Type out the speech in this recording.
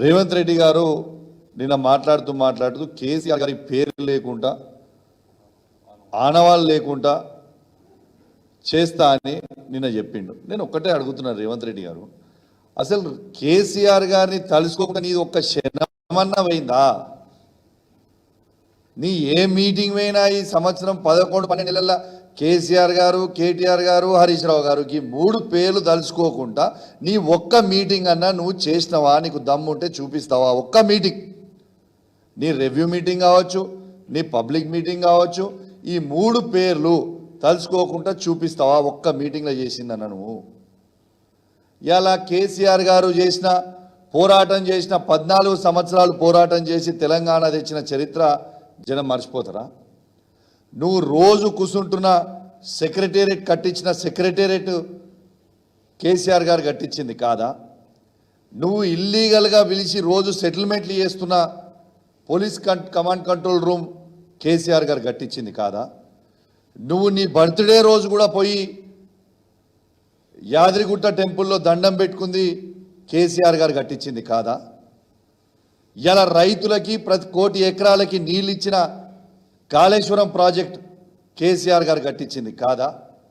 రేవంత్ రెడ్డి గారు నిన్న మాట్లాడుతూ కేసీఆర్ గారి పేరు లేకుండా ఆనవాళ్ళు లేకుండా చేస్తా అని నిన్న చెప్పిండు. నేను ఒక్కటే అడుగుతున్నాను రేవంత్ రెడ్డి గారు, అసలు కేసీఆర్ గారిని తలుసుకోకుండా నీది ఒక్క క్షణమన్నా పోయిందా? నీ ఏ మీటింగ్ పోయినా ఈ సంవత్సరం 11-12 నెలల కేసీఆర్ గారు, కేటీఆర్ గారు, హరీష్ రావు గారికి 3 పేర్లు తలుచుకోకుండా నీ ఒక్క మీటింగ్ అన్నా నువ్వు చేసినవా? నీకు దమ్ము ఉంటే చూపిస్తావా? ఒక్క మీటింగ్, నీ రివ్యూ మీటింగ్ కావచ్చు, నీ పబ్లిక్ మీటింగ్ కావచ్చు, ఈ 3 పేర్లు తలుచుకోకుండా చూపిస్తావా? ఒక్క మీటింగ్లో చేసిందన్న నువ్వు. ఇలా కేసీఆర్ గారు చేసిన పోరాటం చేసిన 14 సంవత్సరాలు పోరాటం చేసి తెలంగాణ తెచ్చిన చరిత్ర జనం మర్చిపోతారా? నువ్వు రోజు కూర్చుంటున్న సెక్రటేరియట్ కట్టించిన సెక్రటేరియట్ కేసీఆర్ గారు కట్టించింది కాదా? నువ్వు ఇల్లీగల్గా పిలిచి రోజు సెటిల్మెంట్లు చేస్తున్న police command control room KCR గారు కట్టించింది కాదా? నువ్వు నీ బర్త్డే రోజు కూడా పోయి యాదగిరిగుట్ట టెంపుల్లో దండం పెట్టుకుంది కేసీఆర్ గారు కట్టించింది కాదా? ఇలా రైతులకి ప్రతి 1 కోటి ఎకరాలకి నీళ్ళు ఇచ్చిన కాళేశ్వరం ప్రాజెక్ట్ కేసీఆర్ గారు కట్టించింది కాదా?